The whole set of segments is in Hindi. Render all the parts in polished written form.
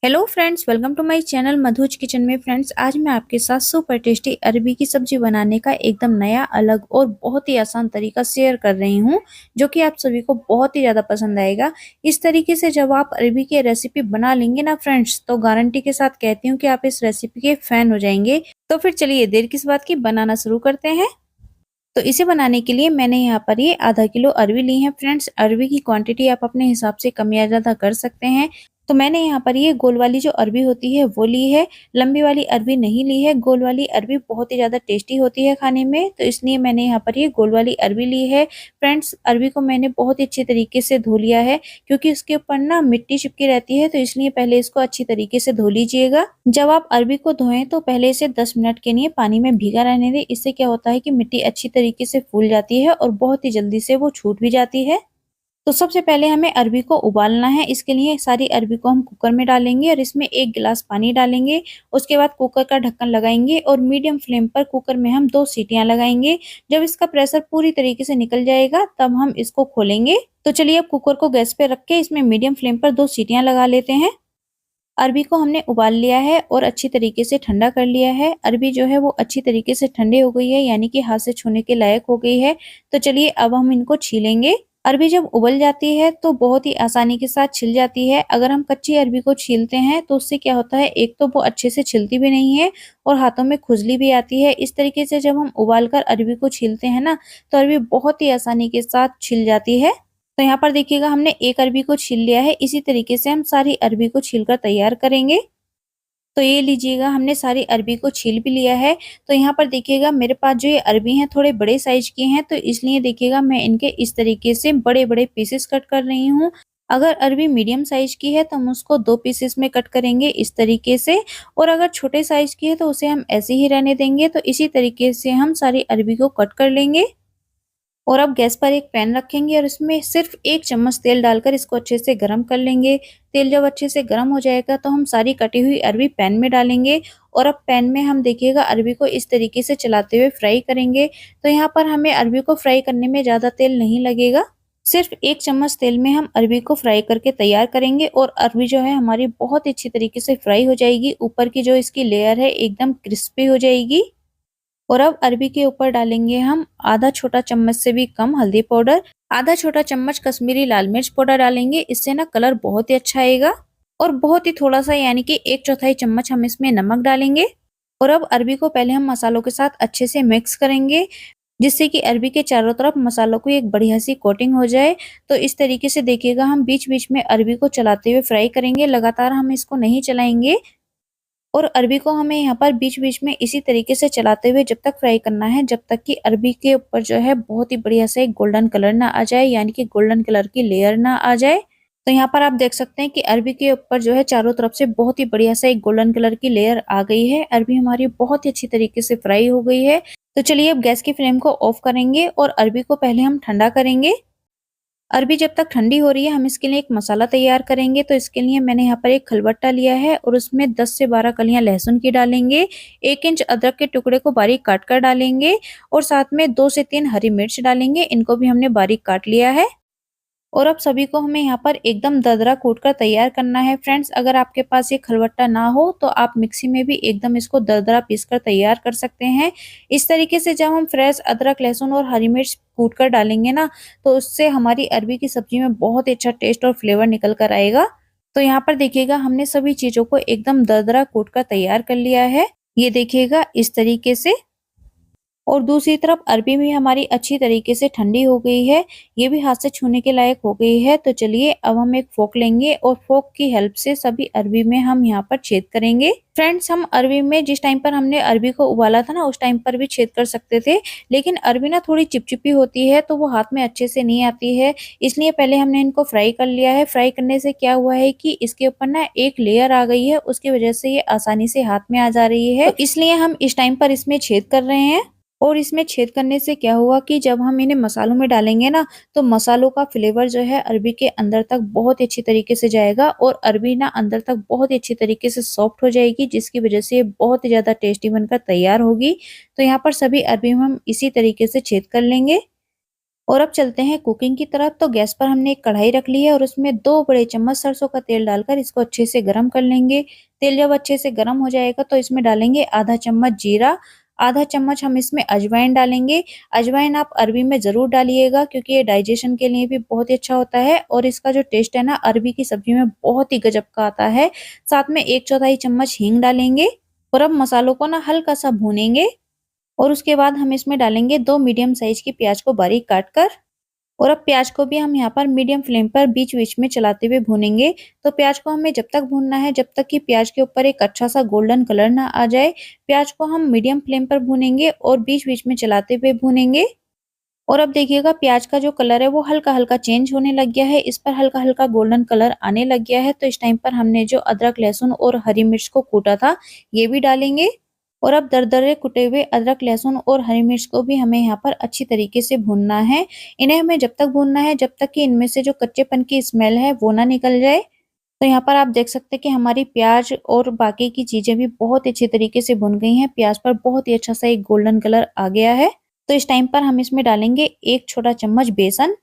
Hello friends, welcome to my channel Madhu's kitchen में। फ्रेंड्स, आज मैं आपके साथ सुपर टेस्टी अरबी की सब्जी बनाने का एकदम नया, अलग और बहुत ही आसान तरीका शेयर कर रही हूं, जो कि आप सभी को बहुत ही ज्यादा पसंद आएगा। इस तरीके से जब आप अरबी की रेसिपी बना लेंगे ना फ्रेंड्स, तो गारंटी के साथ कहती हूँ कि आप इस रेसिपी के फैन हो जाएंगे। तो फिर चलिए देर किस बात की, बनाना शुरू करते हैं। तो इसे बनाने के लिए मैंने यहाँ पर ये आधा किलो अरबी ली है। फ्रेंड्स, अरबी की क्वांटिटी आप अपने हिसाब से कम या ज्यादा कर सकते हैं। तो मैंने यहाँ पर ये गोल वाली जो अरबी होती है वो ली है, लंबी वाली अरबी नहीं ली है। गोल वाली अरबी बहुत ही ज्यादा टेस्टी होती है खाने में, तो इसलिए मैंने यहाँ पर ये गोल वाली अरबी ली है। फ्रेंड्स, अरबी को मैंने बहुत ही अच्छी तरीके से धो लिया है, क्योंकि उसके ऊपर ना मिट्टी चिपकी रहती है, तो इसलिए पहले इसको अच्छी तरीके से धो लीजिएगा। जब आप अरबी को धोएं तो पहले इसे 10 मिनट के लिए पानी में भीगा रहने दें। इससे क्या होता है कि मिट्टी अच्छी तरीके से फूल जाती है और बहुत ही जल्दी से वो छूट भी जाती है। तो सबसे पहले हमें अरबी को उबालना है। इसके लिए सारी अरबी को हम कुकर में डालेंगे और इसमें 1 गिलास पानी डालेंगे। उसके बाद कुकर का ढक्कन लगाएंगे और मीडियम फ्लेम पर कुकर में हम 2 सीटियां लगाएंगे। जब इसका प्रेशर पूरी तरीके से निकल जाएगा तब हम इसको खोलेंगे। तो चलिए अब कुकर को गैस पे रख के इसमें मीडियम फ्लेम पर 2 सीटियां लगा लेते हैं। अरबी को हमने उबाल लिया है और अच्छी तरीके से ठंडा कर लिया है। अरबी जो है वो अच्छी तरीके से ठंडी हो गई है, यानी कि हाथ से छूने के लायक हो गई है। तो चलिए अब हम इनको छीलेंगे। अरबी जब उबल जाती है तो बहुत ही आसानी के साथ छिल जाती है। अगर हम कच्ची अरबी को छीलते हैं तो उससे क्या होता है, एक तो वो अच्छे से छिलती भी नहीं है और हाथों में खुजली भी आती है। इस तरीके से जब हम उबाल कर अरबी को छीलते हैं ना, तो अरबी बहुत ही आसानी के साथ छिल जाती है। तो यहाँ पर देखिएगा हमने एक अरबी को छील लिया है। इसी तरीके से हम सारी अरबी को छीलकर तैयार करेंगे। तो ये लीजिएगा, हमने सारी अरबी को छील भी लिया है। तो यहाँ पर देखिएगा मेरे पास जो ये अरबी हैं थोड़े बड़े साइज की हैं, तो इसलिए देखिएगा मैं इनके इस तरीके से बड़े बड़े पीसेस कट कर रही हूँ। अगर अरबी मीडियम साइज की है तो हम उसको 2 पीसेस में कट करेंगे इस तरीके से, और अगर छोटे साइज की है तो उसे हम ऐसे ही रहने देंगे। तो इसी तरीके से हम सारी अरबी को कट कर लेंगे। और अब गैस पर एक पैन रखेंगे और इसमें सिर्फ 1 चम्मच तेल डालकर इसको अच्छे से गरम कर लेंगे। तेल जब अच्छे से गरम हो जाएगा तो हम सारी कटी हुई अरबी पैन में डालेंगे और अब पैन में हम देखिएगा अरबी को इस तरीके से चलाते हुए फ्राई करेंगे। तो यहाँ पर हमें अरबी को फ्राई करने में ज़्यादा तेल नहीं लगेगा। सिर्फ 1 चम्मच तेल में हम अरबी को फ्राई करके तैयार करेंगे और अरबी जो है हमारी बहुत अच्छी तरीके से फ्राई हो जाएगी। ऊपर की जो इसकी लेयर है एकदम क्रिस्पी हो जाएगी। और अब अरबी के ऊपर डालेंगे हम आधा छोटा चम्मच से भी कम हल्दी पाउडर, आधा छोटा चम्मच कश्मीरी लाल मिर्च पाउडर डालेंगे। इससे ना कलर बहुत ही अच्छा आएगा। और बहुत ही थोड़ा सा, यानी कि 1/4 चम्मच हम इसमें नमक डालेंगे। और अब अरबी को पहले हम मसालों के साथ अच्छे से मिक्स करेंगे, जिससे कि अरबी के चारों तरफ मसालों को एक बढ़िया सी कोटिंग हो जाए। तो इस तरीके से देखिएगा हम बीच बीच में अरबी को चलाते हुए फ्राई करेंगे, लगातार हम इसको नहीं चलाएंगे। और अरबी को हमें यहाँ पर बीच-बीच में इसी तरीके से चलाते हुए जब तक फ्राई करना है, जब तक कि अरबी के ऊपर जो है बहुत ही बढ़िया से एक गोल्डन कलर ना आ जाए, यानी कि गोल्डन कलर की लेयर ना आ जाए। तो यहाँ पर आप देख सकते हैं कि अरबी के ऊपर जो है चारों तरफ से बहुत ही बढ़िया से एक गोल्डन कलर की लेयर आ गई है। अरबी हमारी बहुत ही अच्छी तरीके से फ्राई हो गई है। तो चलिए अब गैस की फ्लेम को ऑफ करेंगे और अरबी को पहले हम ठंडा करेंगे। अरबी जब तक ठंडी हो रही है हम इसके लिए एक मसाला तैयार करेंगे। तो इसके लिए मैंने यहाँ पर एक खलबट्टा लिया है और उसमें 10 से 12 कलियां लहसुन की डालेंगे। 1 इंच अदरक के टुकड़े को बारीक काट कर डालेंगे और साथ में 2 से 3 हरी मिर्च डालेंगे। इनको भी हमने बारीक काट लिया है। और अब सभी को हमें यहाँ पर एकदम दरदरा कूट कर तैयार करना है। फ्रेंड्स, अगर आपके पास ये खलबट्टा ना हो तो आप मिक्सी में भी एकदम इसको दरदरा पीस कर तैयार कर सकते हैं। इस तरीके से जब हम फ्रेश अदरक, लहसुन और हरी मिर्च कूट कर डालेंगे ना, तो उससे हमारी अरबी की सब्जी में बहुत ही अच्छा टेस्ट और फ्लेवर निकल कर आएगा। तो यहाँ पर देखिएगा हमने सभी चीजों को एकदम दरदरा कूट कर तैयार कर लिया है। ये देखिएगा इस तरीके से। और दूसरी तरफ अरबी भी हमारी अच्छी तरीके से ठंडी हो गई है। ये भी हाथ से छूने के लायक हो गई है। तो चलिए अब हम एक फोक लेंगे और फोक की हेल्प से सभी अरबी में हम यहाँ पर छेद करेंगे। फ्रेंड्स, हम अरबी में जिस टाइम पर हमने अरबी को उबाला था ना, उस टाइम पर भी छेद कर सकते थे, लेकिन अरबी ना थोड़ी चिपचिपी होती है तो वो हाथ में अच्छे से नहीं आती है। इसलिए पहले हमने इनको फ्राई कर लिया है। फ्राई करने से क्या हुआ है कि इसके ऊपर ना एक लेयर आ गई है, उसकी वजह से ये आसानी से हाथ में आ जा रही है। तो इसलिए हम इस टाइम पर इसमें छेद कर रहे हैं। और इसमें छेद करने से क्या हुआ कि जब हम इन्हें मसालों में डालेंगे ना, तो मसालों का फ्लेवर जो है अरबी के अंदर तक बहुत ही अच्छी तरीके से जाएगा और अरबी ना अंदर तक बहुत ही अच्छी तरीके से सॉफ्ट हो जाएगी, जिसकी वजह से ये बहुत ही ज्यादा टेस्टी बनकर तैयार होगी। तो यहाँ पर सभी अरबी में हम इसी तरीके से छेद कर लेंगे। और अब चलते हैं कुकिंग की तरफ। तो गैस पर हमने एक कढ़ाई रख ली है और उसमें 2 बड़े चम्मच सरसों का तेल डालकर इसको अच्छे से गरम कर लेंगे। तेल जब अच्छे से गरम हो जाएगा तो इसमें डालेंगे आधा चम्मच जीरा, आधा चम्मच हम इसमें अजवाइन डालेंगे। अजवाइन आप अरबी में ज़रूर डालिएगा क्योंकि ये डाइजेशन के लिए भी बहुत ही अच्छा होता है और इसका जो टेस्ट है ना अरबी की सब्जी में बहुत ही गजब का आता है। साथ में 1/4 चम्मच हींग डालेंगे और अब मसालों को ना हल्का सा भूनेंगे और उसके बाद हम इसमें डालेंगे 2 मीडियम साइज की प्याज को बारीक काट कर। और अब प्याज को भी हम यहाँ पर मीडियम फ्लेम पर बीच-बीच में चलाते हुए भूनेंगे। तो प्याज को हमें जब तक भूनना है जब तक कि प्याज के ऊपर एक अच्छा सा गोल्डन कलर ना आ जाए। प्याज को हम मीडियम फ्लेम पर भूनेंगे और बीच-बीच में चलाते हुए भूनेंगे। और अब देखिएगा प्याज का जो कलर है वो हल्का-हल्का चेंज होने लग गया है। इस पर हल्का-हल्का गोल्डन कलर आने लग गया है। तो इस टाइम पर हमने जो अदरक, लहसुन और हरी मिर्च को कूटा था ये भी डालेंगे। और अब दरदरे कुटे हुए अदरक, लहसुन और हरी मिर्च को भी हमें यहाँ पर अच्छी तरीके से भूनना है। इन्हें हमें जब तक भूनना है जब तक कि इनमें से जो कच्चेपन की स्मेल है वो ना निकल जाए। तो यहाँ पर आप देख सकते हैं कि हमारी प्याज और बाकी की चीज़ें भी बहुत अच्छी तरीके से भुन गई हैं। प्याज पर बहुत ही अच्छा सा एक गोल्डन कलर आ गया है। तो इस टाइम पर हम इसमें डालेंगे 1 छोटा चम्मच बेसन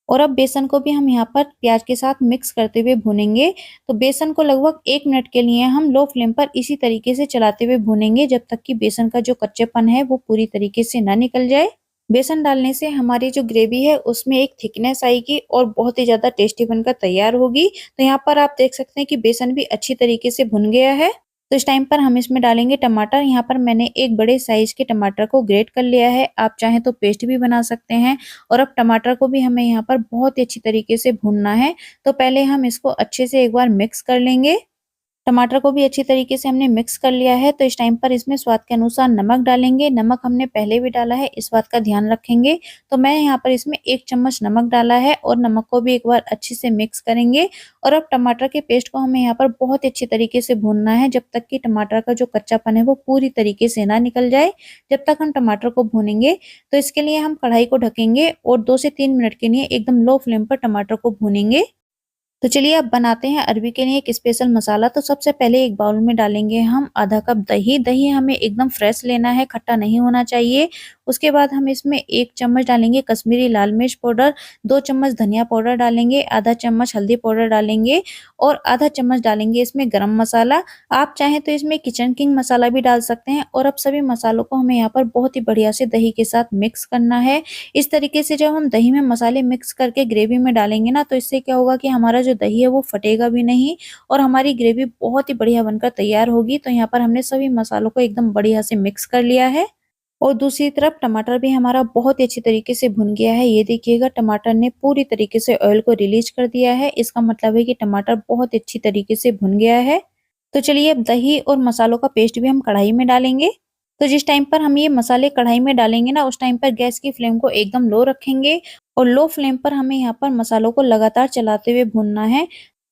और अब बेसन को भी हम यहाँ पर प्याज के साथ मिक्स करते हुए भूनेंगे। तो बेसन को लगभग 1 मिनट के लिए हम लो फ्लेम पर इसी तरीके से चलाते हुए भूनेंगे जब तक कि बेसन का जो कच्चेपन है वो पूरी तरीके से ना निकल जाए। बेसन डालने से हमारी जो ग्रेवी है उसमें एक थिकनेस आएगी और बहुत ही ज़्यादा टेस्टी बनकर तैयार होगी। तो यहाँ पर आप देख सकते हैं कि बेसन भी अच्छी तरीके से भुन गया है। तो इस टाइम पर हम इसमें डालेंगे टमाटर। यहाँ पर मैंने एक बड़े साइज़ के टमाटर को ग्रेट कर लिया है। आप चाहें तो पेस्ट भी बना सकते हैं। और अब टमाटर को भी हमें यहाँ पर बहुत ही अच्छी तरीके से भूनना है। तो पहले हम इसको अच्छे से एक बार मिक्स कर लेंगे। टमाटर को भी अच्छी तरीके से हमने मिक्स कर लिया है। तो इस टाइम पर इसमें स्वाद के अनुसार नमक डालेंगे। नमक हमने पहले भी डाला है, इस बात का ध्यान रखेंगे। तो मैं यहाँ पर इसमें 1 चम्मच नमक डाला है और नमक को भी एक बार अच्छे से मिक्स करेंगे। और अब टमाटर के पेस्ट को हमें यहाँ पर बहुत ही अच्छी तरीके से भूनना है जब तक कि टमाटर का जो कच्चापन है वो पूरी तरीके से ना निकल जाए। जब तक हम टमाटर को भूनेंगे तो इसके लिए हम कढ़ाई को ढकेंगे और 2 से 3 मिनट के लिए एकदम लो फ्लेम पर टमाटर को भूनेंगे। तो चलिए अब बनाते हैं अरबी के लिए एक स्पेशल मसाला। तो सबसे पहले एक बाउल में डालेंगे हम आधा कप दही। दही हमें एकदम फ्रेश लेना है, खट्टा नहीं होना चाहिए। उसके बाद हम इसमें 1 चम्मच डालेंगे कश्मीरी लाल मिर्च पाउडर, 2 चम्मच धनिया पाउडर डालेंगे, आधा चम्मच हल्दी पाउडर डालेंगे और आधा चम्मच डालेंगे इसमें गरम मसाला। आप चाहें तो इसमें किचन किंग मसाला भी डाल सकते हैं। और अब सभी मसालों को हमें यहाँ पर बहुत ही बढ़िया से दही के साथ मिक्स करना है। इस तरीके से जब हम दही में मसाले मिक्स करके ग्रेवी में डालेंगे ना तो इससे क्या होगा कि हमारा जो दही है वो फटेगा भी नहीं और हमारी ग्रेवी बहुत ही बढ़िया बनकर तैयार होगी। तो यहाँ पर हमने सभी मसालों को एकदम बढ़िया से मिक्स कर लिया है। और दूसरी तरफ टमाटर भी हमारा बहुत ही अच्छी तरीके से भुन गया है। ये देखिएगा टमाटर ने पूरी तरीके से ऑयल को रिलीज कर दिया है। इसका मतलब है कि टमाटर बहुत अच्छी तरीके से भुन गया है। तो चलिए अब दही और मसालों का पेस्ट भी हम कढ़ाई में डालेंगे। तो जिस टाइम पर हम ये मसाले कढ़ाई में डालेंगे ना उस टाइम पर गैस की फ्लेम को एकदम लो रखेंगे और लो फ्लेम पर हमें यहाँ पर मसालों को लगातार चलाते हुए भूनना है।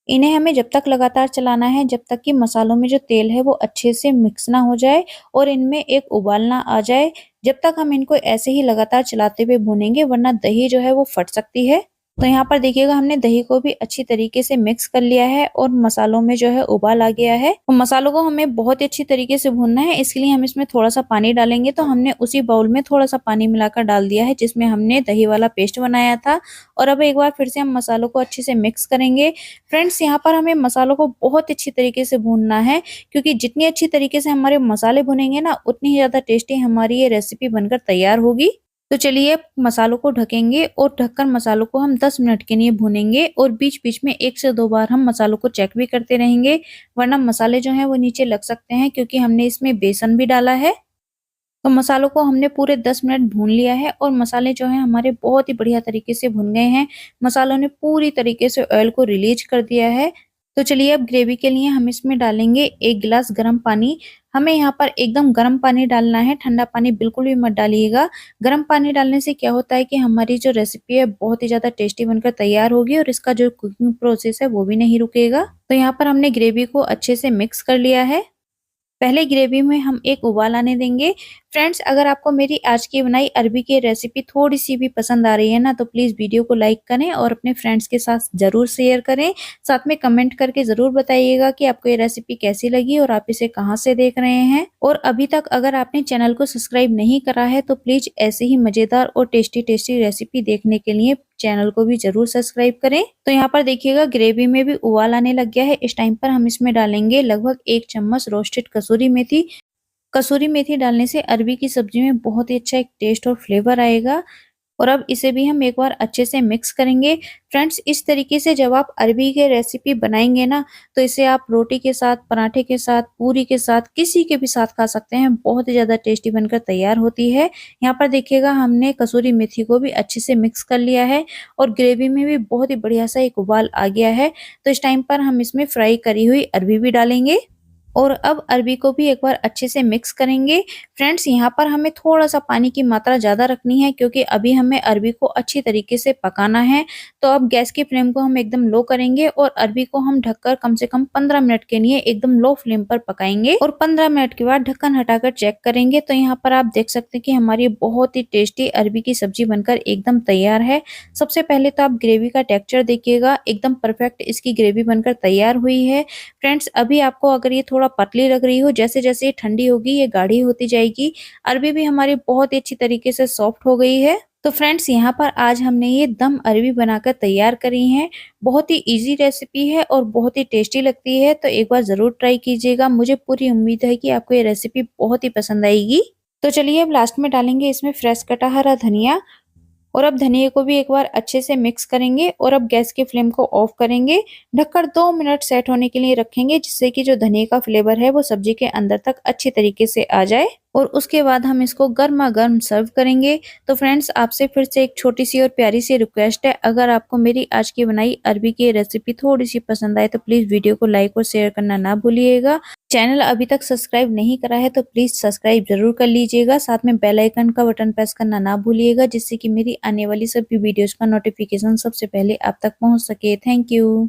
इन्हें हमें जब तक लगातार चलाना है जब तक कि मसालों में जो तेल है वो अच्छे से मिक्स ना हो जाए और इनमें एक उबाल ना आ जाए। जब तक हम इनको ऐसे ही लगातार चलाते हुए भूनेंगे वरना दही जो है वो फट सकती है। तो यहाँ पर देखिएगा हमने दही को भी अच्छी तरीके से मिक्स कर लिया है और मसालों में जो है उबाल आ गया है। तो मसालों को हमें बहुत ही अच्छी तरीके से भूनना है, इसके लिए हम इसमें थोड़ा सा पानी डालेंगे। तो हमने उसी बाउल में थोड़ा सा पानी मिलाकर डाल दिया है जिसमें हमने दही वाला पेस्ट बनाया था। और अब एक बार फिर से हम मसालों को अच्छे से मिक्स करेंगे। फ्रेंड्स यहाँ पर हमें मसालों को बहुत अच्छी तरीके से भूनना है क्योंकि जितनी अच्छी तरीके से हमारे मसाले भुनेंगे ना उतनी ही ज़्यादा टेस्टी हमारी ये रेसिपी बनकर तैयार होगी। तो चलिए अब मसालों को ढकेंगे और ढककर मसालों को हम 10 मिनट के लिए भूनेंगे और बीच-बीच में 1 से 2 बार हम मसालों को चेक भी करते रहेंगे वरना मसाले जो हैं वो नीचे लग सकते हैं क्योंकि हमने इसमें बेसन भी डाला है। तो मसालों को हमने पूरे 10 मिनट भून लिया है और मसाले जो हैं हमारे बहुत ही बढ़िया तरीके से भुन गए हैं। मसालों ने पूरी तरीके से ऑयल को रिलीज कर दिया है। तो चलिए अब ग्रेवी के लिए हम इसमें डालेंगे 1 गिलास गर्म पानी। हमें यहाँ पर एकदम गर्म पानी डालना है, ठंडा पानी बिल्कुल भी मत डालिएगा। गर्म पानी डालने से क्या होता है कि हमारी जो रेसिपी है बहुत ही ज़्यादा टेस्टी बनकर तैयार होगी और इसका जो कुकिंग प्रोसेस है वो भी नहीं रुकेगा। तो यहाँ पर हमने ग्रेवी को अच्छे से मिक्स कर लिया है। पहले ग्रेवी में हम एक उबाल आने देंगे, फ्रेंड्स, अगर आपको मेरी आज की बनाई अरबी की रेसिपी थोड़ी-सी भी पसंद आ रही है ना, तो प्लीज़ वीडियो को लाइक करें और अपने फ्रेंड्स के साथ ज़रूर शेयर करें। साथ में कमेंट करके ज़रूर बताइएगा कि आपको ये रेसिपी कैसी लगी और आप इसे कहाँ से देख रहे हैं। और अभी तक अगर आपने चैनल को सब्सक्राइब नहीं करा है, तो प्लीज़ ऐसे ही मज़ेदार और टेस्टी-टेस्टी रेसिपी देखने के लिए चैनल को भी ज़रूर सब्सक्राइब करें। तो यहाँ पर देखिएगा ग्रेवी में भी उबाल आने लग गया है। इस टाइम पर हम इसमें डालेंगे लगभग 1 चम्मच रोस्टेड कसूरी मेथी। कसूरी मेथी डालने से अरबी की सब्जी में बहुत ही अच्छा एक टेस्ट और फ्लेवर आएगा। और अब इसे भी हम एक बार अच्छे से मिक्स करेंगे। फ्रेंड्स, इस तरीके से जब आप अरबी की रेसिपी बनाएंगे ना, तो इसे आप रोटी के साथ, पराठे के साथ, पूरी के साथ, किसी के भी साथ खा सकते हैं। बहुत ही ज़्यादा टेस्टी बनकर तैयार होती है। यहाँ पर देखिएगा हमने कसूरी मेथी को भी अच्छे से मिक्स कर लिया है और ग्रेवी में भी बहुत ही बढ़िया सा एक उबाल आ गया है। तो इस टाइम पर हम इसमें फ्राई करी हुई अरबी भी डालेंगे और अब अरबी को भी एक बार अच्छे से मिक्स करेंगे। फ्रेंड्स, यहाँ पर हमें थोड़ा-सा पानी की मात्रा ज़्यादा रखनी है क्योंकि अभी हमें अरबी को अच्छी तरीके से पकाना है। तो अब गैस की फ्लेम को हम एकदम लो करेंगे और अरबी को हम ढककर कम से कम 15 मिनट के लिए एकदम लो फ्लेम पर पकाएँगे और 15 मिनट के बाद ढक्कन हटाकर चेक करेंगे। तो यहाँ पर आप देख सकते हैं कि हमारी बहुत ही टेस्टी अरबी की सब्जी बनकर एकदम तैयार है। सबसे पहले तो आप ग्रेवी का टेक्सचर देखिएगा, एकदम परफेक्ट इसकी ग्रेवी बनकर तैयार हुई है। फ्रेंड्स, अभी आपको अगर ये थोड़ा पतली लग रही हो, जैसे-जैसे ये ठंडी होगी ये गाढ़ी होती जाएगी। अरबी भी हमारी बहुत ही अच्छी तरीके से सॉफ्ट हो गई है। तो फ्रेंड्स, यहाँ पर आज हमने ये दम अरबी बनाकर तैयार करी है। बहुत ही ईज़ी रेसिपी है और बहुत ही टेस्टी लगती है, तो एक बार ज़रूर ट्राई कीजिएगा। मुझे पूरी उम्मीद है कि आपको ये रेसिपी बहुत ही पसंद आएगी। तो चलिए अब लास्ट में डालेंगे इसमें फ्रेश कटा हरा धनिया और अब धनिये को भी एक बार अच्छे से मिक्स करेंगे और अब गैस की फ्लेम को ऑफ करेंगे। ढककर 2 मिनट सेट होने के लिए रखेंगे जिससे कि जो धनिये का फ्लेवर है वो सब्जी के अंदर तक अच्छी तरीके से आ जाए और उसके बाद हम इसको गर्मा-गर्म सर्व करेंगे। तो फ्रेंड्स, आपसे फिर से एक छोटी-सी और प्यारी-सी रिक्वेस्ट है, अगर आपको मेरी आज की बनाई अरबी की रेसिपी थोड़ी-सी पसंद आए तो प्लीज़ वीडियो को लाइक और शेयर करना ना भूलिएगा। चैनल अभी तक सब्सक्राइब नहीं करा है तो प्लीज़ सब्सक्राइब ज़रूर कर लीजिएगा। साथ में बेल आइकन का बटन प्रेस करना ना भूलिएगा जिससे कि मेरी आने वाली सभी वीडियोज़ का नोटिफ़िकेशन सबसे पहले आप तक पहुँच सके। Thank you.